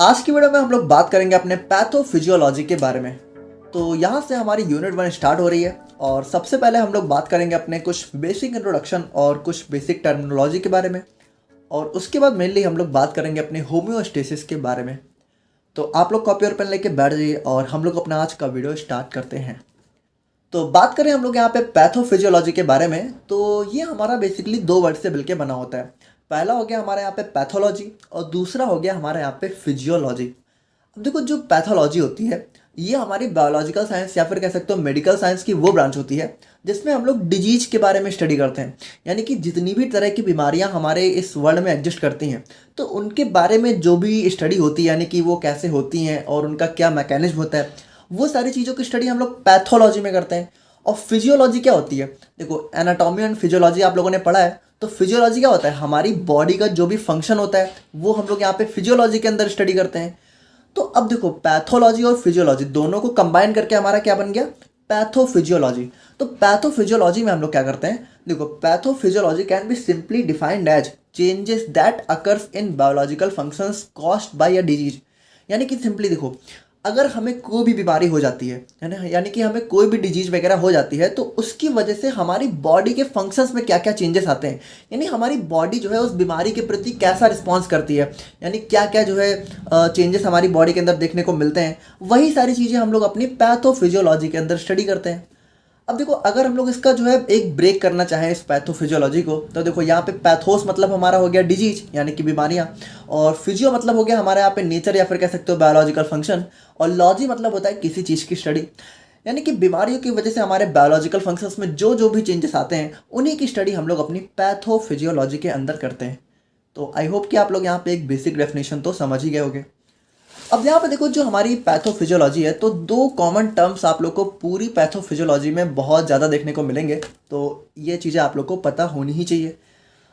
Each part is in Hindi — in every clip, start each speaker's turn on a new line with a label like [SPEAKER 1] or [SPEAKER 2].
[SPEAKER 1] आज की वीडियो में हम लोग बात करेंगे अपने पैथोफिजियोलॉजी के बारे में। तो यहाँ से हमारी यूनिट 1 स्टार्ट हो रही है और सबसे पहले हम लोग बात करेंगे अपने कुछ बेसिक इंट्रोडक्शन और कुछ बेसिक टर्मिनोलॉजी के बारे में, और उसके बाद मेनली हम लोग बात करेंगे अपने होम्योस्टेसिस के बारे में। तो आप लोग कॉपी और पेन लेके बैठ जाइए और हम लोग अपना आज का वीडियो स्टार्ट करते हैं। तो बात करें हम लोग यहाँ पे पैथोफिजियोलॉजी के बारे में, तो ये हमारा बेसिकली दो वर्ड से मिलकर बना होता है। पहला हो गया हमारे यहाँ पे पैथोलॉजी और दूसरा हो गया हमारे यहाँ पे फिजियोलॉजी। अब देखो, जो पैथोलॉजी होती है ये हमारी बायोलॉजिकल साइंस या फिर कह सकते हो मेडिकल साइंस की वो ब्रांच होती है जिसमें हम लोग डिजीज के बारे में स्टडी करते हैं। यानी कि जितनी भी तरह की बीमारियां हमारे इस वर्ल्ड में एग्जिस्ट करती हैं तो उनके बारे में जो भी स्टडी होती है, यानी कि वो कैसे होती हैं और उनका क्या मैकेनिज्म होता है, वो सारी चीज़ों की स्टडी हम लोग पैथोलॉजी में करते हैं। और फिजियोलॉजी क्या होती है? देखो, एनाटॉमी एंड फिजियोलॉजी आप लोगों ने पढ़ा है। तो फिजियोलॉजी क्या होता है? हमारी बॉडी का जो भी फंक्शन होता है वो हम लोग यहाँ पे फिजियोलॉजी के अंदर स्टडी करते हैं। तो अब देखो, पैथोलॉजी और फिजियोलॉजी दोनों को कंबाइन करके हमारा क्या बन गया? पैथोफिजियोलॉजी। तो पैथोफिजियोलॉजी में हम लोग क्या करते हैं? देखो, pathophysiology can be simply defined as changes that occurs in biological functions caused by a disease. यानी कि सिंपली देखो, अगर हमें कोई भी बीमारी हो जाती है ना, यानी कि हमें कोई भी डिजीज वगैरह हो जाती है, तो उसकी वजह से हमारी बॉडी के फंक्शंस में क्या क्या चेंजेस आते हैं, यानी हमारी बॉडी जो है उस बीमारी के प्रति कैसा रिस्पॉन्स करती है, यानी क्या क्या जो है चेंजेस हमारी बॉडी के अंदर देखने को मिलते हैं, वही सारी चीज़ें हम लोग अपनी पैथोफिजियोलॉजी के अंदर स्टडी करते हैं। अब देखो, अगर हम लोग इसका जो है एक ब्रेक करना चाहें इस पैथोफिजियोलॉजी को, तो देखो यहाँ पे पैथोस मतलब हमारा हो गया डिजीज यानी कि बीमारियाँ, और फिजियो मतलब हो गया हमारे यहाँ पे नेचर या फिर कह सकते हो बायोलॉजिकल फंक्शन, और लॉजी मतलब होता है किसी चीज़ की स्टडी। यानी कि बीमारियों की वजह से हमारे बायोलॉजिकल फंक्शंस में जो जो भी चेंजेस आते हैं उन्हीं की स्टडी हम लोग अपनी पैथोफिजियोलॉजी के अंदर करते हैं। तो आई होप कि आप लोग यहाँ पे एक बेसिक डेफिनेशन तो समझ ही गए होंगे। अब यहाँ पे देखो, जो हमारी पैथोफिजियोलॉजी है, तो दो कॉमन टर्म्स आप लोग को पूरी पैथोफिजियोलॉजी में बहुत ज़्यादा देखने को मिलेंगे, तो ये चीज़ें आप लोग को पता होनी ही चाहिए।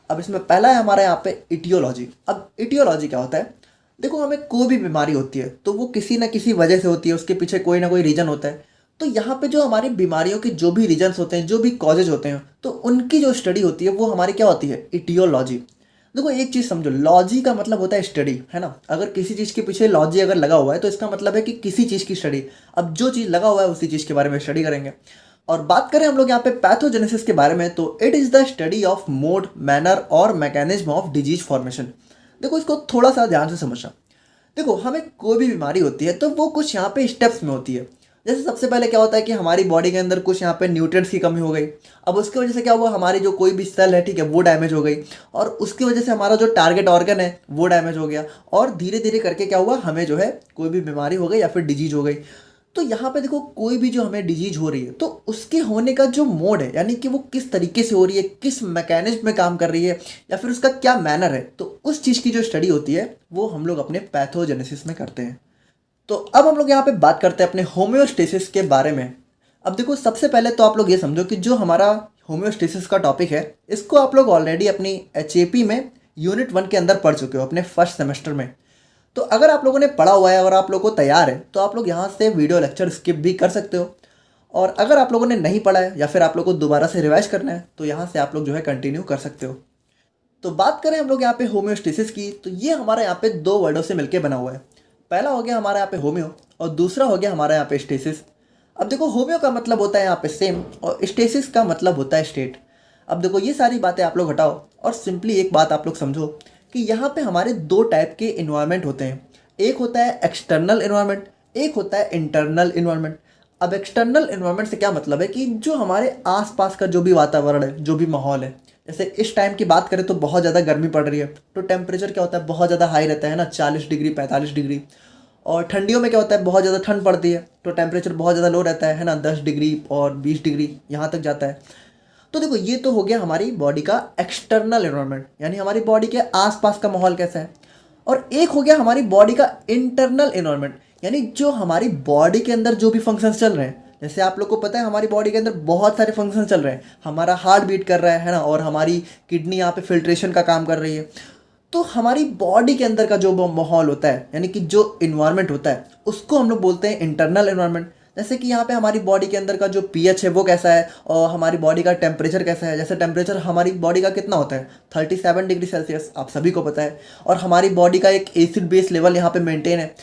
[SPEAKER 1] अब इसमें पहला है हमारे यहाँ पे इटियोलॉजी। अब इटियोलॉजी क्या होता है? देखो, हमें कोई भी बीमारी होती है तो वो किसी ना किसी वजह से होती है, उसके पीछे कोई ना कोई रीज़न होता है। तो यहाँ पे जो हमारी बीमारियों के जो भी रीजन्स होते हैं, जो भी कॉजेज होते हैं, तो उनकी जो स्टडी होती है वो हमारी क्या होती है? इटियोलॉजी। देखो, एक चीज़ समझो, लॉजी का मतलब होता है स्टडी, है ना। अगर किसी चीज़ के पीछे लॉजी अगर लगा हुआ है तो इसका मतलब है कि किसी चीज़ की स्टडी। अब जो चीज़ लगा हुआ है उसी चीज़ के बारे में स्टडी करेंगे। और बात करें हम लोग यहाँ पे पैथोजेनेसिस के बारे में, तो it is the study of mode, manner और मैकेनिज्म ऑफ डिजीज फॉर्मेशन। देखो, इसको थोड़ा सा ध्यान से समझना। देखो, हमें कोई भी बीमारी होती है तो वो कुछ यहाँ पे स्टेप्स में होती है। जैसे सबसे पहले क्या होता है कि हमारी बॉडी के अंदर कुछ यहाँ पे न्यूट्रिएंट्स की कमी हो गई। अब उसकी वजह से क्या हुआ? हमारी जो कोई भी सेल है, ठीक है, वो डैमेज हो गई, और उसकी वजह से हमारा जो टारगेट ऑर्गन है वो डैमेज हो गया, और धीरे धीरे करके क्या हुआ? हमें जो है कोई भी बीमारी हो गई या फिर डिजीज हो गई। तो यहाँ पे देखो, कोई भी जो हमें डिजीज हो रही है तो उसके होने का जो मोड है, यानी कि वो किस तरीके से हो रही है, किस मैकेनिज्म में काम कर रही है, या फिर उसका क्या मैनर है, तो उस चीज़ की जो स्टडी होती है वो हम लोग अपने पैथोजेनेसिस में करते हैं। तो अब हम लोग यहाँ पे बात करते हैं अपने होम्योस्टेसिस के बारे में। अब देखो, सबसे पहले तो आप लोग ये समझो कि जो हमारा होम्योस्टेसिस का टॉपिक है इसको आप लोग ऑलरेडी अपनी HAP में यूनिट 1 के अंदर पढ़ चुके हो, अपने फर्स्ट सेमेस्टर में। तो अगर आप लोगों ने पढ़ा हुआ है और आप लोगों को तैयार है तो आप लोग यहाँ से वीडियो लेक्चर स्किप भी कर सकते हो, और अगर आप लोगों ने नहीं पढ़ा है या फिर आप लोगों को दोबारा से रिवाइज करना है तो यहाँ से आप लोग जो है कंटिन्यू कर सकते हो। तो बात करें हम लोग यहाँ पे होम्योस्टेसिस की, तो ये हमारे यहाँ पे दो वर्डों से मिलकर बना हुआ है। पहला हो गया हमारे यहाँ पे होम्यो और दूसरा हो गया हमारे यहाँ पे स्टेसिस। अब देखो, होम्यो का मतलब होता है यहाँ पे सेम, और स्टेसिस का मतलब होता है स्टेट। अब देखो, ये सारी बातें आप लोग हटाओ और सिंपली एक बात आप लोग समझो कि यहाँ पे हमारे दो टाइप के इन्वायरमेंट होते हैं। एक होता है एक्सटर्नल इन्वायरमेंट, एक होता है इंटरनल इन्वायरमेंट। अब एक्सटर्नल इन्वायरमेंट से क्या मतलब है कि जो हमारे आसपास का जो भी वातावरण है, जो भी माहौल है, जैसे इस टाइम की बात करें तो बहुत ज़्यादा गर्मी पड़ रही है तो टेम्परेचर क्या होता है? बहुत ज़्यादा हाई रहता है ना, 40 डिग्री 45 डिग्री। और ठंडियों में क्या होता है? बहुत ज़्यादा ठंड पड़ती है तो टेम्परेचर बहुत ज़्यादा लो रहता है ना, 10 डिग्री और 20 डिग्री यहाँ तक जाता है। तो देखो, ये तो हो गया हमारी बॉडी का एक्सटर्नल एनवायरनमेंट, यानी हमारी बॉडी के आसपास का माहौल कैसा है। और एक हो गया हमारी बॉडी का इंटरनल एनवायरनमेंट, यानी जो हमारी बॉडी के अंदर जो भी फंक्शंस चल रहे हैं। जैसे आप लोग को पता है हमारी बॉडी के अंदर बहुत सारे फंक्शन चल रहे हैं, हमारा हार्ट बीट कर रहा है ना, और हमारी किडनी यहाँ पे फिल्ट्रेशन का काम कर रही है। तो हमारी बॉडी के अंदर का जो माहौल होता है, यानी कि जो इन्वायरमेंट होता है, उसको हम लोग बोलते हैं इंटरनल इन्वायरमेंट। जैसे कि यहाँ पे हमारी बॉडी के अंदर का जो पीएच है वो कैसा है, और हमारी बॉडी का टेम्परेचर कैसा है। जैसे टेम्परेचर हमारी बॉडी का कितना होता है, 37 डिग्री सेल्सियस, आप सभी को पता है। और हमारी बॉडी का एक एसिड बेस लेवल यहाँ पे मेंटेन है।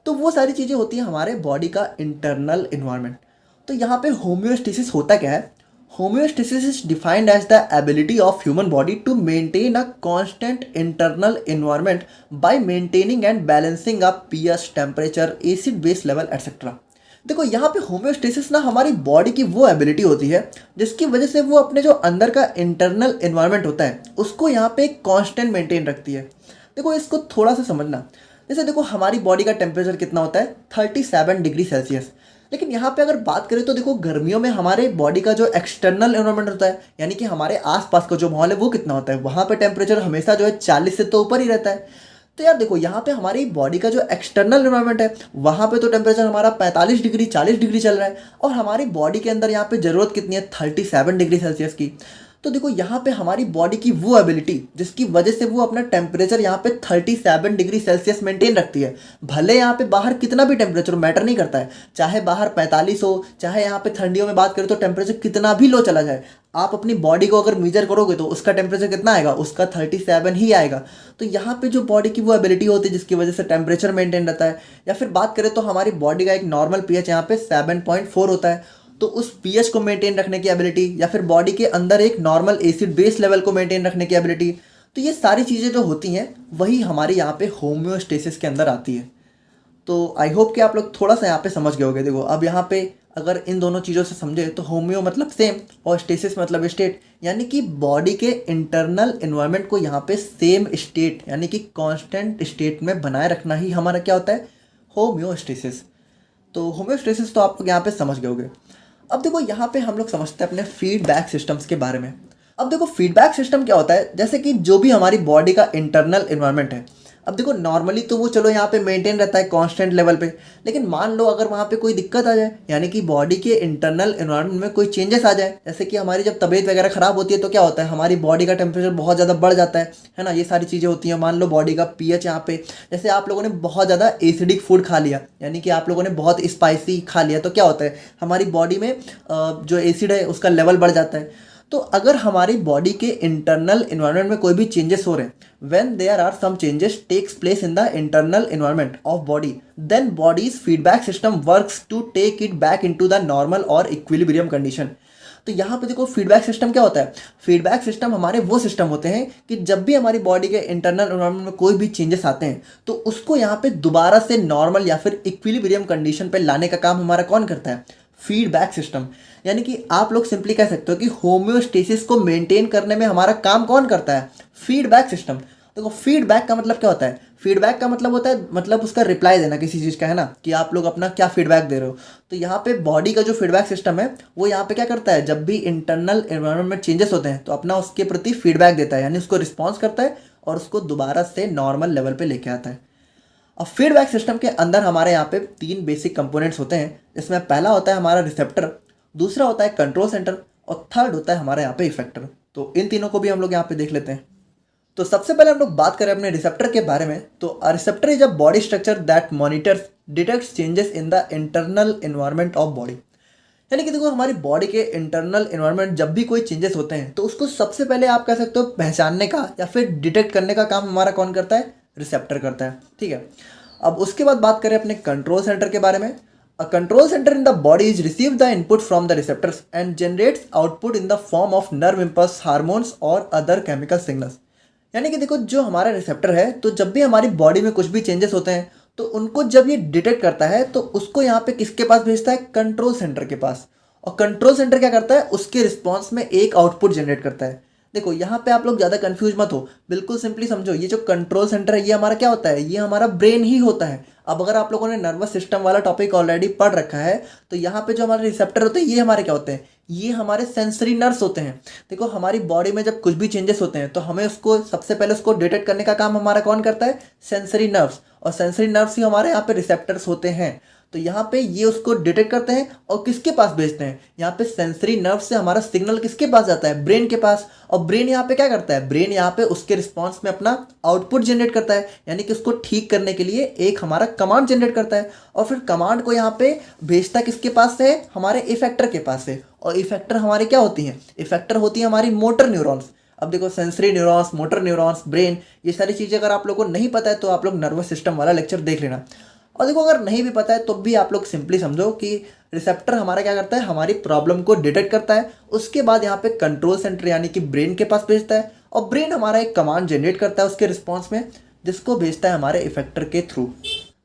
[SPEAKER 1] तो वो सारी चीज़ें होती हैं हमारे बॉडी का इंटरनल इन्वायरमेंट। तो यहाँ पे होम्योस्टेसिस होता क्या है? Homeostasis is defined as the ability of human body to maintain a constant internal environment by maintaining and balancing a pH, temperature, acid base level etcetera. देखो यहाँ पे होम्योस्टेसिस ना हमारी बॉडी की वो एबिलिटी होती है जिसकी वजह से वो अपने जो अंदर का इंटरनल इन्वायरमेंट होता है उसको यहाँ पे कांस्टेंट मेंटेन रखती है। देखो इसको थोड़ा सा समझना। जैसे देखो हमारी बॉडी का टेम्परेचर कितना होता है, 37 डिग्री सेल्सियस। लेकिन यहाँ पे अगर बात करें तो देखो गर्मियों में हमारे बॉडी का जो एक्सटर्नल एनवायरनमेंट होता है, यानी कि हमारे आसपास का जो माहौल है वो कितना होता है, वहाँ पे टेम्परेचर हमेशा जो है 40 से तो ऊपर ही रहता है। तो यार देखो यहाँ पे हमारी बॉडी का जो एक्सटर्नल एनवायरनमेंट है वहाँ पे तो टेम्परेचर हमारा 45 डिग्री 40 डिग्री चल रहा है, और हमारी बॉडी के अंदर यहाँ पे ज़रूरत कितनी है, 37 डिग्री सेल्सियस की। तो देखो यहाँ पे हमारी बॉडी की वो एबिलिटी जिसकी वजह से वो अपना टेम्परेचर यहाँ पे 37 डिग्री सेल्सियस मेंटेन रखती है। भले यहाँ पे बाहर कितना भी टेम्परेचर मैटर नहीं करता है, चाहे बाहर 45 हो, चाहे यहाँ पे ठंडियों में बात करें तो टेम्परेचर कितना भी लो चला जाए, आप अपनी बॉडी को अगर मेजर करोगे तो उसका टेम्परेचर कितना आएगा, उसका 37 ही आएगा। तो यहाँ पे जो बॉडी की वो एबिलिटी होती है जिसकी वजह से टेम्परेचर मेंटेन रहता है। या फिर बात करें तो हमारी बॉडी का एक नॉर्मल पीएच यहाँ पे 7.4 होता है, तो उस पीएच को मेंटेन रखने की एबिलिटी, या फिर बॉडी के अंदर एक नॉर्मल एसिड बेस लेवल को मेंटेन रखने की एबिलिटी, तो ये सारी चीज़ें जो होती हैं वही हमारे यहाँ पे होम्योस्टेसिस के अंदर आती है। तो आई होप कि आप लोग थोड़ा सा यहाँ पे समझ गए होंगे। देखो अब यहाँ पे अगर इन दोनों चीज़ों से समझे तो होम्यो मतलब सेम और स्टेसिस मतलब स्टेट, यानी कि बॉडी के इंटरनल इन्वायरमेंट को यहाँ पे सेम स्टेट यानी कि कांस्टेंट स्टेट में बनाए रखना ही हमारा क्या होता है, होम्योस्टेसिस। तो होम्योस्टेसिस तो आप लोग यहाँ पे समझ गए होंगे। अब देखो यहाँ पे हम लोग समझते हैं अपने फीडबैक सिस्टम्स के बारे में। अब देखो फीडबैक सिस्टम क्या होता है, जैसे कि जो भी हमारी बॉडी का इंटरनल इन्वायरमेंट है, अब देखो नॉर्मली तो वो चलो यहाँ पे मेंटेन रहता है कांस्टेंट लेवल पे, लेकिन मान लो अगर वहाँ पे कोई दिक्कत आ जाए, यानी कि बॉडी के इंटरनल इन्वायरमेंट में कोई चेंजेस आ जाए, जैसे कि हमारी जब तबीयत वगैरह खराब होती है तो क्या होता है, हमारी बॉडी का टेम्परेचर बहुत ज़्यादा बढ़ जाता है ना, ये सारी चीज़ें होती हैं। मान लो बॉडी का पीएच यहाँ पे, जैसे आप लोगों ने बहुत ज़्यादा एसिडिक फूड खा लिया, यानी कि आप लोगों ने बहुत स्पाइसी खा लिया, तो क्या होता है हमारी बॉडी में जो एसिड है उसका लेवल बढ़ जाता है। तो अगर हमारी बॉडी के इंटरनल इन्वायरमेंट में कोई भी चेंजेस हो रहे हैं, when there are some changes takes place in the internal environment of body, then body's feedback system works to take it back into the normal और इक्विलिब्रियम कंडीशन। तो यहाँ पे देखो फीडबैक सिस्टम क्या होता है, फीडबैक सिस्टम हमारे वो सिस्टम होते हैं कि जब भी हमारी बॉडी के इंटरनल इन्वायरमेंट में कोई भी चेंजेस आते हैं तो उसको यहाँ पे दोबारा से नॉर्मल या फिर इक्विलिब्रियम कंडीशन पे लाने का काम हमारा कौन करता है, फीडबैक सिस्टम। यानी कि आप लोग सिंपली कह सकते हो कि होम्योस्टेसिस को मेंटेन करने में हमारा काम कौन करता है, फीडबैक सिस्टम। देखो फीडबैक का मतलब क्या होता है, फीडबैक का मतलब होता है मतलब उसका रिप्लाई देना किसी चीज़ का, है ना, कि आप लोग अपना क्या फीडबैक दे रहे हो। तो यहाँ पे बॉडी का जो फीडबैक सिस्टम है वो यहाँ पे क्या करता है, जब भी इंटरनल एनवायरनमेंट में चेंजेस होते हैं तो अपना उसके प्रति फीडबैक देता है, यानी उसको रिस्पॉन्स करता है और उसको दोबारा से नॉर्मल लेवल पे लेके आता है। अब फीडबैक सिस्टम के अंदर हमारे यहाँ पे 3 बेसिक कंपोनेंट्स होते हैं, जिसमें पहला होता है हमारा रिसेप्टर, दूसरा होता है कंट्रोल सेंटर, और थर्ड होता है हमारे यहाँ पे इफेक्टर। तो इन तीनों को भी हम लोग यहाँ पे देख लेते हैं। तो सबसे पहले हम लोग बात करें अपने रिसेप्टर के बारे में, तो receptor is a body structure that monitors detects changes in the internal environment of body. यानी कि देखो हमारी बॉडी के इंटरनल एनवायरनमेंट जब भी कोई चेंजेस होते हैं तो उसको सबसे पहले आप कह सकते हो पहचानने का या फिर डिटेक्ट करने का काम हमारा कौन करता है, रिसेप्टर करता है। ठीक है, अब उसके बाद बात करें अपने कंट्रोल सेंटर के बारे में। A control centre in the body is receive the input from the receptors and generates output in the form of nerve impulse, hormones और अदर केमिकल सिग्नल्स। यानी कि देखो जो हमारा रिसेप्टर है, तो जब भी हमारी बॉडी में कुछ भी चेंजेस होते हैं तो उनको जब ये डिटेक्ट करता है तो उसको यहाँ पे किसके पास भेजता है, कंट्रोल सेंटर के पास। और कंट्रोल सेंटर क्या करता है, उसके रिस्पॉन्स में एक आउटपुट जनरेट करता है। देखो यहाँ पे आप लोग ज़्यादा कंफ्यूज मत हो, बिल्कुल सिंपली समझो, ये जो कंट्रोल सेंटर है ये हमारा क्या होता है, ये हमारा ब्रेन ही होता है। अब अगर आप लोगों ने नर्वस सिस्टम वाला टॉपिक ऑलरेडी पढ़ रखा है तो यहाँ पे जो हमारे रिसेप्टर होते हैं ये हमारे क्या होते हैं, ये हमारे सेंसरी नर्व्स होते हैं। देखो हमारी बॉडी में जब कुछ भी चेंजेस होते हैं तो हमें उसको सबसे पहले उसको डिटेक्ट करने का काम हमारा कौन करता है, सेंसरी नर्व्स। और सेंसरी नर्व्स ही हमारे यहाँ पे रिसेप्टर्स होते हैं। तो यहाँ पे ये उसको डिटेक्ट करते हैं और किसके पास भेजते हैं, यहाँ पे सेंसरी नर्व से हमारा सिग्नल किसके पास जाता है, ब्रेन के पास। और ब्रेन यहाँ पे क्या करता है, ब्रेन यहाँ पे उसके रिस्पॉन्स में अपना आउटपुट जनरेट करता है, यानी कि उसको ठीक करने के लिए एक हमारा कमांड जनरेट करता है। और फिर कमांड को यहाँ पे भेजता किसके पास से, हमारे इफेक्टर के पास से। और इफेक्टर हमारे क्या होती हैं, इफेक्टर होती है हमारी मोटर न्यूरॉन्स। अब देखो sensory neurons, motor neurons, brain, ये सारी चीज़ें अगर आप लोगों को नहीं पता है तो आप लोग नर्वस सिस्टम वाला लेक्चर देख लेना। और देखो अगर नहीं भी पता है तो भी आप लोग सिंपली समझो कि रिसेप्टर हमारा क्या करता है, हमारी प्रॉब्लम को डिटेक्ट करता है, उसके बाद यहाँ पे कंट्रोल सेंटर यानी कि ब्रेन के पास भेजता है, और ब्रेन हमारा एक कमांड जनरेट करता है उसके रिस्पॉन्स में, जिसको भेजता है हमारे इफेक्टर के थ्रू।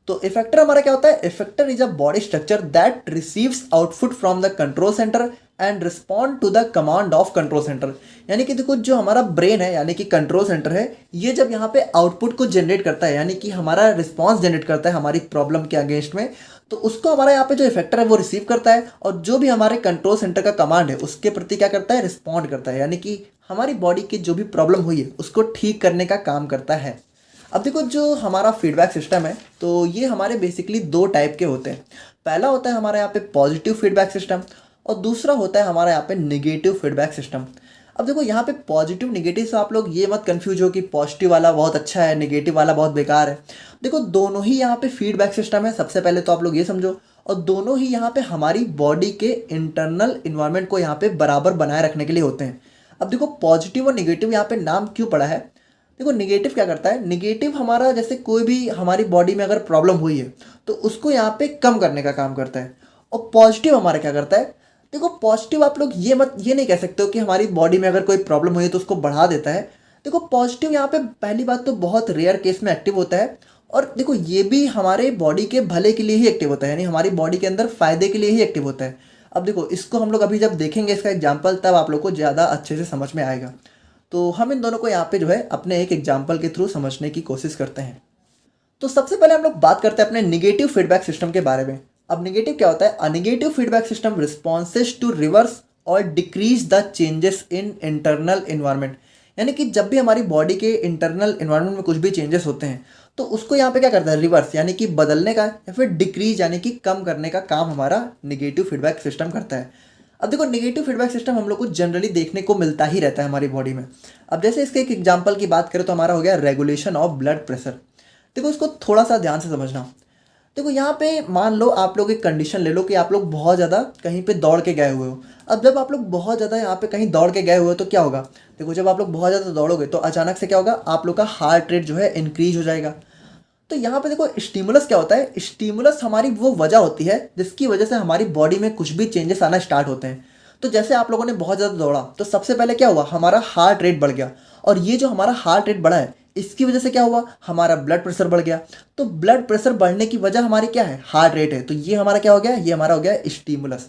[SPEAKER 1] तो इफेक्टर हमारा क्या होता है, effector is a body structure that receives output from the control centre and respond to the command of control centre. यानी कि देखो जो हमारा ब्रेन है यानी कि कंट्रोल सेंटर है, ये जब यहाँ पे आउटपुट को जनरेट करता है यानी कि हमारा रिस्पॉन्स जनरेट करता है हमारी प्रॉब्लम के अगेंस्ट में, तो उसको हमारा यहाँ पे जो इफेक्टर है वो रिसीव करता है, और जो भी हमारे कंट्रोल सेंटर का कमांड है उसके प्रति क्या करता है, रिस्पॉन्ड करता है, यानी कि हमारी बॉडी की जो भी प्रॉब्लम हुई है उसको ठीक करने का काम करता है। अब देखो जो हमारा फीडबैक सिस्टम है तो ये हमारे बेसिकली दो टाइप के होते हैं। पहला होता है हमारे यहाँ पे पॉजिटिव फीडबैक सिस्टम, और दूसरा होता है हमारे यहाँ पे निगेटिव फीडबैक सिस्टम। अब देखो यहाँ पे पॉजिटिव निगेटिव से आप लोग ये मत कंफ्यूज हो कि पॉजिटिव वाला बहुत अच्छा है, निगेटिव वाला बहुत बेकार है। देखो दोनों ही यहाँ पे फीडबैक सिस्टम है, सबसे पहले तो आप लोग ये समझो, और दोनों ही यहाँ पे हमारी बॉडी के इंटरनल इन्वायरमेंट को यहाँ पे बराबर बनाए रखने के लिए होते हैं। अब देखो पॉजिटिव और निगेटिव यहाँ पे नाम क्यों पड़ा है, देखो निगेटिव क्या करता है, निगेटिव हमारा जैसे कोई भी हमारी बॉडी में अगर प्रॉब्लम हुई है तो उसको यहाँ पे कम करने का काम करता है, और पॉजिटिव हमारा क्या करता है, देखो पॉजिटिव आप लोग ये नहीं कह सकते हो कि हमारी बॉडी में अगर कोई प्रॉब्लम हुई है तो उसको बढ़ा देता है। देखो पॉजिटिव यहाँ पे पहली बात तो बहुत रेयर केस में एक्टिव होता है, और देखो ये भी हमारे बॉडी के भले के लिए ही एक्टिव होता है, यानी हमारी बॉडी के अंदर फायदे के लिए ही एक्टिव होता है। अब देखो इसको हम लोग अभी जब देखेंगे इसका एग्जाम्पल, तब आप लोग को ज़्यादा अच्छे से समझ में आएगा। तो हम इन दोनों को यहाँ पे जो है अपने एक एग्जाम्पल के थ्रू समझने की कोशिश करते हैं। तो सबसे पहले हम लोग बात करते हैं अपने निगेटिव फीडबैक सिस्टम के बारे में। अब निगेटिव क्या होता है, a negative feedback system responses to reverse और decrease the changes in internal environment. यानी कि जब भी हमारी बॉडी के इंटरनल इन्वायरमेंट में कुछ भी चेंजेस होते हैं तो उसको यहाँ पे क्या करता है, रिवर्स यानी कि बदलने का, या फिर डिक्रीज यानी कि कम करने का काम हमारा निगेटिव फीडबैक सिस्टम करता है। अब देखो निगेटिव फीडबैक सिस्टम हम लोग को जनरली देखने को मिलता ही रहता है हमारी बॉडी में। अब जैसे इसके एक एग्जांपल की बात करें तो हमारा हो गया रेगुलेशन ऑफ ब्लड प्रेशर। देखो इसको थोड़ा सा ध्यान से समझना। देखो यहाँ पे मान लो आप लोग एक कंडीशन ले लो कि आप लोग बहुत ज़्यादा कहीं पे दौड़ के गए हुए हो। अब जब आप लोग बहुत ज़्यादा यहाँ पे कहीं दौड़ के गए हुए हो तो क्या होगा, देखो जब आप लोग बहुत ज़्यादा दौड़ोगे तो अचानक से क्या होगा, आप लोग का हार्ट रेट जो है इंक्रीज हो जाएगा। तो यहाँ पे देखो स्टिमुलस क्या होता है, स्टिमुलस हमारी वो वजह होती है जिसकी वजह से हमारी बॉडी में कुछ भी चेंजेस आना स्टार्ट होते हैं। तो जैसे आप लोगों ने बहुत ज़्यादा दौड़ा तो सबसे पहले क्या हुआ, हमारा हार्ट रेट बढ़ गया, और ये जो हमारा हार्ट रेट बढ़ा है इसकी वजह से क्या हुआ, हमारा ब्लड प्रेशर बढ़ गया। तो ब्लड प्रेशर बढ़ने की वजह हमारी क्या है, हार्ट रेट है। तो ये हमारा क्या हो गया, ये हमारा हो गया स्टिमुलस।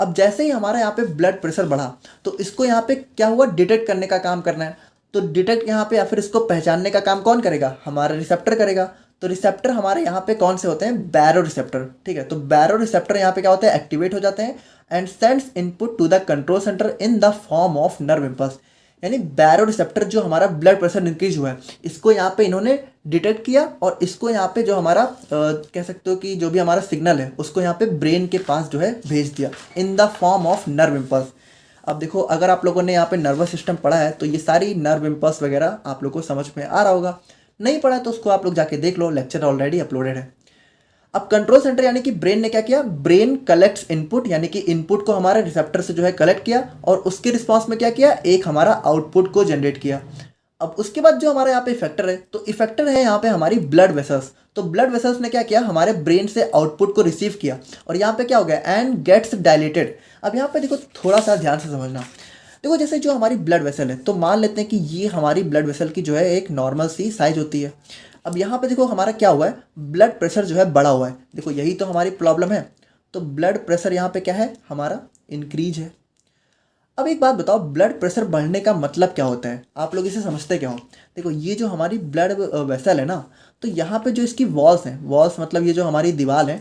[SPEAKER 1] अब जैसे ही हमारा यहाँ पे ब्लड प्रेशर बढ़ा तो इसको यहाँ पे क्या हुआ, डिटेक्ट करने का काम करना है। तो डिटेक्ट यहाँ पे या फिर इसको पहचानने का काम कौन करेगा, हमारा रिसेप्टर करेगा। तो रिसेप्टर हमारे यहाँ पे कौन से होते हैं, बैरो रिसेप्टर। ठीक है, तो बैरो रिसेप्टर यहाँ पे क्या होते हैं, एक्टिवेट हो जाते हैं and sends input to the control centre in the form of nerve impulse. यानी बैरो रिसेप्टर जो हमारा ब्लड प्रेशर इंक्रीज हुआ है इसको यहाँ पे इन्होंने डिटेक्ट किया, और इसको यहाँ पे जो हमारा कह सकते हो कि जो भी हमारा सिग्नल है उसको यहाँ पे ब्रेन के पास जो है भेज दिया इन the form of nerve impulse. अब देखो अगर आप लोगों ने यहाँ पे नर्वस सिस्टम पढ़ा है तो ये सारी नर्व इम्पल्स वगैरह आप लोग को समझ में आ रहा होगा, नहीं पढ़ा तो उसको आप लोग जाके देख लो, लेक्चर ऑलरेडी अपलोडेड है। अब कंट्रोल सेंटर यानी कि ब्रेन ने क्या किया, ब्रेन कलेक्ट्स इनपुट, यानी कि इनपुट को हमारे रिसेप्टर से जो है कलेक्ट किया, और उसके रिस्पॉन्स में क्या किया, एक हमारा आउटपुट को जनरेट किया। अब उसके बाद जो हमारे यहाँ पे इफेक्टर है, तो इफेक्टर है यहाँ पे हमारी ब्लड वेसल्स। तो ब्लड वेसल्स ने क्या किया, हमारे ब्रेन से आउटपुट को रिसीव किया, और यहाँ पे क्या हो गया, एंड गेट्स डायलेटेड। अब यहाँ पे देखो थोड़ा सा ध्यान से समझना। देखो जैसे जो हमारी ब्लड वेसल है, तो मान लेते हैं कि ये हमारी ब्लड वेसल की जो है एक नॉर्मल सी साइज होती है। अब यहाँ पे देखो हमारा क्या हुआ है, ब्लड प्रेशर जो है बढ़ा हुआ है। देखो यही तो हमारी प्रॉब्लम है, तो ब्लड प्रेशर यहाँ पे क्या है, हमारा इंक्रीज है। अब एक बात बताओ, ब्लड प्रेशर बढ़ने का मतलब क्या होता है, आप लोग इसे समझते क्या हो। देखो ये जो हमारी ब्लड वेसल है ना, तो यहाँ पे जो इसकी वॉल्स हैं, वॉल्स मतलब ये जो हमारी दीवार है,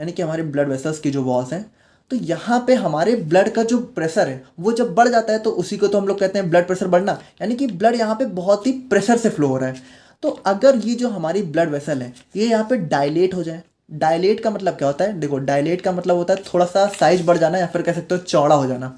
[SPEAKER 1] यानी कि हमारी ब्लड वेसल्स की जो वॉल्स हैं, तो यहाँ पे हमारे ब्लड का जो प्रेशर है वो जब बढ़ जाता है तो उसी को तो हम लोग कहते हैं ब्लड प्रेशर बढ़ना, यानी कि ब्लड यहाँ पे बहुत ही प्रेशर से फ्लो हो रहा है। तो अगर ये जो हमारी ब्लड वेसल है ये यहाँ पे डायलेट हो जाए, डायलेट का मतलब क्या होता है? देखो, डायलेट का मतलब होता है थोड़ा सा साइज बढ़ जाना, या फिर कह सकते हो चौड़ा हो जाना।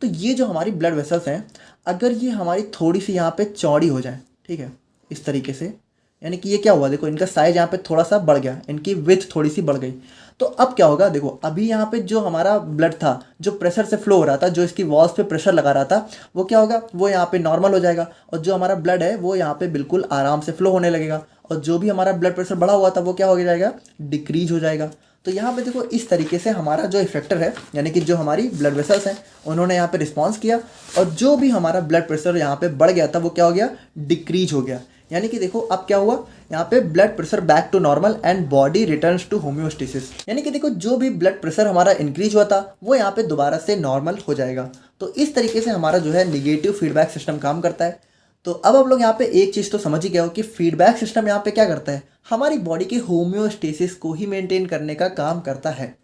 [SPEAKER 1] तो ये जो हमारी ब्लड वेसल्स हैं, अगर ये हमारी थोड़ी सी यहाँ पे चौड़ी हो जाए, ठीक है, इस तरीके से, यानी कि ये क्या हुआ, देखो इनका साइज यहाँ पे थोड़ा सा बढ़ गया, इनकी विड्थ थोड़ी सी बढ़ गई। तो अब क्या होगा, देखो अभी यहाँ पे जो हमारा ब्लड था, जो प्रेशर से फ्लो हो रहा था, जो इसकी वॉल्स पे प्रेशर लगा रहा था, वो क्या होगा, वो यहाँ पे नॉर्मल हो जाएगा, और जो हमारा ब्लड है वो यहाँ पे बिल्कुल आराम से फ्लो होने लगेगा। और जो भी हमारा ब्लड प्रेशर बढ़ा हुआ था वो क्या हो जाएगा, डिक्रीज हो जाएगा। तो यहाँ पे देखो इस तरीके से हमारा जो इफेक्टर है, यानी कि जो हमारी ब्लड वेसल्स हैं, उन्होंने यहाँ पे रिस्पॉन्स किया, और जो भी हमारा ब्लड प्रेशर यहाँ पे बढ़ गया था वो क्या हो गया, डिक्रीज हो गया। यानी कि देखो अब क्या हुआ, यहाँ पे blood pressure back to normal and body returns to homeostasis. यानी कि देखो जो भी ब्लड प्रेशर हमारा इंक्रीज हुआ था वो यहाँ पे दोबारा से नॉर्मल हो जाएगा। तो इस तरीके से हमारा जो है निगेटिव फीडबैक सिस्टम काम करता है। तो अब आप लोग यहाँ पे एक चीज़ तो समझ ही गए हो कि फीडबैक सिस्टम यहाँ पे क्या करता है, हमारी बॉडी के होम्योस्टेसिस को ही मेंटेन करने का काम करता है।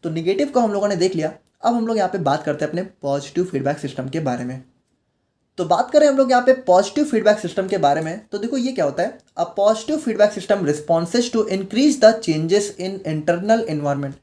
[SPEAKER 1] तो निगेटिव को हम लोगों ने देख लिया, अब हम लोग यहाँ पे बात करते हैं अपने पॉजिटिव फीडबैक सिस्टम के बारे में। तो बात करें हम लोग यहाँ पे पॉजिटिव फीडबैक सिस्टम के बारे में, तो देखो ये क्या होता है, a positive feedback system responses to increase the changes in internal environment.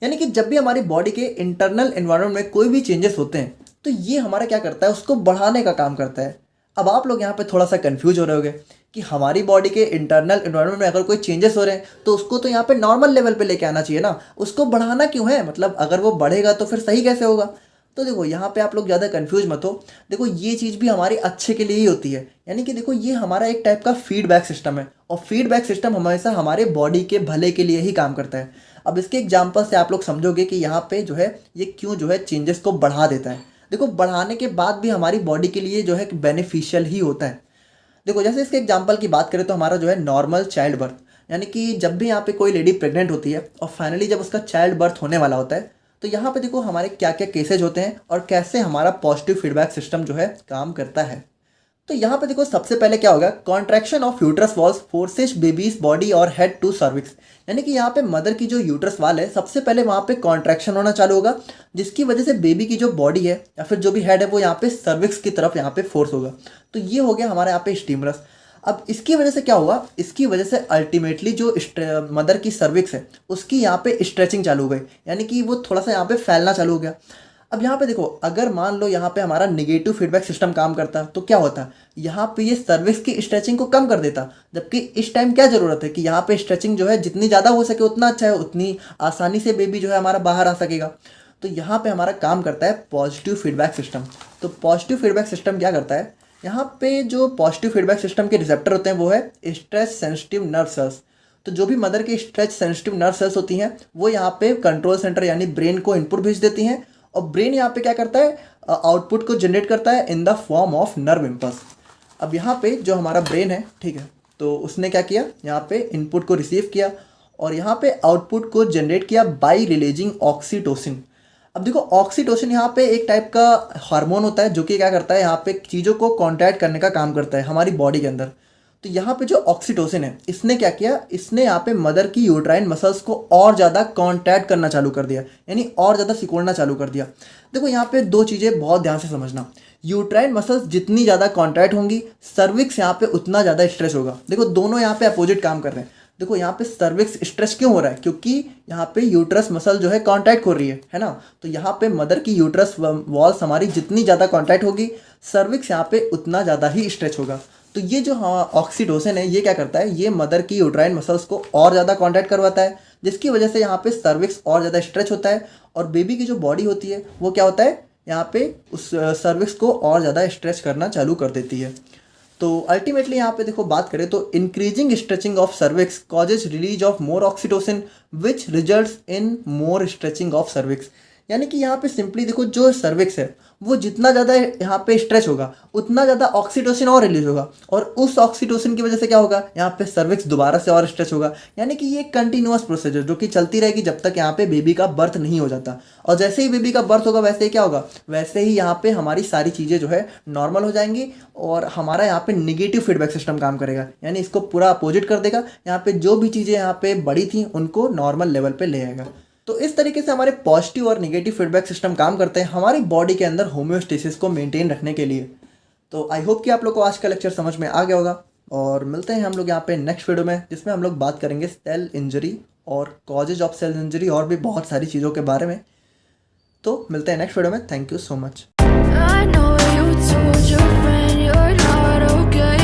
[SPEAKER 1] यानी कि जब भी हमारी बॉडी के इंटरनल एनवायरनमेंट में कोई भी चेंजेस होते हैं, तो ये हमारा क्या करता है, उसको बढ़ाने का काम करता है। अब आप लोग यहाँ पे थोड़ा सा कंफ्यूज हो रहे होगे कि हमारी बॉडी के इंटरनल एनवायरनमेंट में अगर कोई चेंजेस हो रहे हैं तो उसको तो यहाँ पे नॉर्मल लेवल पे लेके आना चाहिए ना, उसको बढ़ाना क्यों है, मतलब अगर वो बढ़ेगा तो फिर सही कैसे होगा। तो देखो यहाँ पे आप लोग ज़्यादा कंफ्यूज मत हो, देखो ये चीज़ भी हमारे अच्छे के लिए ही होती है। यानी कि देखो ये हमारा एक टाइप का फीडबैक सिस्टम है, और फीडबैक सिस्टम हमेशा हमारे बॉडी के भले के लिए ही काम करता है। अब इसके एग्जाम्पल से आप लोग समझोगे कि यहाँ पे जो है ये क्यों जो है चेंजेस को बढ़ा देता है। देखो बढ़ाने के बाद भी हमारी बॉडी के लिए जो है बेनिफिशियल ही होता है। देखो जैसे इसके एग्जांपल की बात करें तो हमारा जो है नॉर्मल चाइल्ड बर्थ, यानी कि जब भी यहाँ पे कोई लेडी प्रेग्नेंट होती है और फाइनली जब उसका चाइल्ड बर्थ होने वाला होता है, तो यहाँ पे देखो हमारे क्या क्या केसेज होते हैं और कैसे हमारा पॉजिटिव फीडबैक सिस्टम जो है काम करता है। तो यहाँ पे देखो सबसे पहले क्या होगा, contraction of uterus walls forces babies body और हेड टू सर्विक्स। यानी कि यहाँ पे मदर की जो यूट्रस वाल है, सबसे पहले वहाँ पे कॉन्ट्रैक्शन होना चालू होगा, जिसकी वजह से बेबी की जो बॉडी है या फिर जो भी हेड है वो यहाँ पे सर्विक्स की तरफ यहाँ पे फोर्स होगा। तो ये हो गया हमारे यहाँ पे स्टिमुलस। अब इसकी वजह से क्या होगा, इसकी वजह से अल्टीमेटली जो मदर की सर्विक्स है उसकी यहाँ पे स्ट्रेचिंग चालू हो गई, यानी कि वो थोड़ा सा यहाँ पे फैलना चालू हो गया। अब यहाँ पे देखो अगर मान लो यहाँ पे हमारा निगेटिव फीडबैक सिस्टम काम करता तो क्या होता, यहाँ पे ये सर्विक्स की स्ट्रेचिंग को कम कर देता। जबकि इस टाइम क्या ज़रूरत है कि यहाँ पे स्ट्रेचिंग जो है जितनी ज़्यादा हो सके उतना अच्छा है, उतनी आसानी से बेबी जो है हमारा बाहर आ सकेगा। तो यहाँ पे हमारा काम करता है पॉजिटिव फीडबैक सिस्टम। तो पॉजिटिव फीडबैक सिस्टम क्या करता है, यहाँ पे जो पॉजिटिव फीडबैक सिस्टम के रिसेप्टर होते हैं वो है स्ट्रेच सेंसिटिव नर्व सेल्स। तो जो भी मदर के स्ट्रेच सेंसिटिव नर्व सेल्स होती हैं वो यहाँ पे कंट्रोल सेंटर यानी ब्रेन को इनपुट भेज देती हैं, और ब्रेन यहाँ पे क्या करता है, आउटपुट को जनरेट करता है इन the form of nerve impulse. अब यहाँ पे जो हमारा ब्रेन है, ठीक है, तो उसने क्या किया, यहाँ पे इनपुट को रिसीव किया और यहाँ पे आउटपुट को जनरेट किया बाय रिलीजिंग ऑक्सीटोसिन। अब देखो ऑक्सीटोसिन यहाँ पे एक टाइप का हार्मोन होता है जो कि क्या करता है, यहाँ पे चीज़ों को कॉन्ट्रैक्ट करने का काम करता है हमारी बॉडी के अंदर। तो यहाँ पे जो ऑक्सीटोसिन है इसने क्या किया, इसने यहाँ पे मदर की यूट्राइन मसल्स को और ज़्यादा कॉन्ट्रैक्ट करना चालू कर दिया, यानी और ज़्यादा सिकुड़ना चालू कर दिया। देखो यहाँ पे दो चीज़ें बहुत ध्यान से समझना, यूट्राइन मसल्स जितनी ज़्यादा कॉन्ट्रैक्ट होंगी, सर्विक्स यहाँ पे उतना ज़्यादा स्ट्रेच होगा। देखो दोनों यहाँ पे अपोजिट काम कर रहे हैं। देखो यहाँ पे सर्विक्स स्ट्रेच क्यों हो रहा है, क्योंकि यहाँ पे यूट्रस मसल जो है कॉन्ट्रैक्ट हो रही है ना। तो यहाँ पे मदर की यूट्रस वॉल्स हमारी जितनी ज़्यादा कॉन्ट्रैक्ट होगी, सर्विक्स यहाँ पे उतना ज़्यादा ही स्ट्रेच होगा। तो ये जो ऑक्सीटोसिन है ये क्या करता है, ये मदर की यूट्राइन मसल्स को और ज़्यादा कॉन्ट्रैक्ट करवाता है, जिसकी वजह से यहाँ पे सर्विक्स और ज़्यादा स्ट्रेच होता है, और बेबी की जो बॉडी होती है वो क्या होता है, यहाँ पे उस सर्विक्स को और ज़्यादा स्ट्रेच करना चालू कर देती है। तो अल्टीमेटली यहाँ पे देखो बात करें तो increasing stretching of cervix causes release of more oxytocin which results in more stretching of cervix. यानी कि यहाँ पे सिंपली देखो जो सर्विक्स है वो जितना ज़्यादा यहाँ पे स्ट्रेच होगा उतना ज़्यादा ऑक्सीटोसिन और रिलीज होगा, और उस ऑक्सीटोसिन की वजह से क्या होगा, यहाँ पे सर्विक्स दोबारा से और स्ट्रेच होगा। यानी कि ये कंटिन्यूअस प्रोसीजर जो कि चलती रहेगी जब तक यहाँ पे बेबी का बर्थ नहीं हो जाता। और जैसे ही बेबी का बर्थ होगा वैसे ही क्या होगा, वैसे ही यहाँ पे हमारी सारी चीज़ें जो है नॉर्मल हो जाएंगी, और हमारा यहाँ पे निगेटिव फीडबैक सिस्टम काम करेगा, यानी इसको पूरा अपोजिट कर देगा। यहाँ पे जो भी चीज़ें यहाँ पे बड़ी थी उनको नॉर्मल लेवल पे ले आएगा। तो इस तरीके से हमारे पॉजिटिव और नेगेटिव फीडबैक सिस्टम काम करते हैं हमारी बॉडी के अंदर होम्योस्टेसिस को मेंटेन रखने के लिए। तो आई होप कि आप लोग को आज का लेक्चर समझ में आ गया होगा, और मिलते हैं हम लोग यहाँ पे नेक्स्ट वीडियो में जिसमें हम लोग बात करेंगे सेल इंजरी और कॉजेज ऑफ सेल इंजरी और भी बहुत सारी चीज़ों के बारे में। तो मिलते हैं नेक्स्ट वीडियो में। Thank you so much.
[SPEAKER 2] I know you told your friend you're not okay.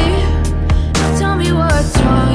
[SPEAKER 2] Now tell me what's wrong.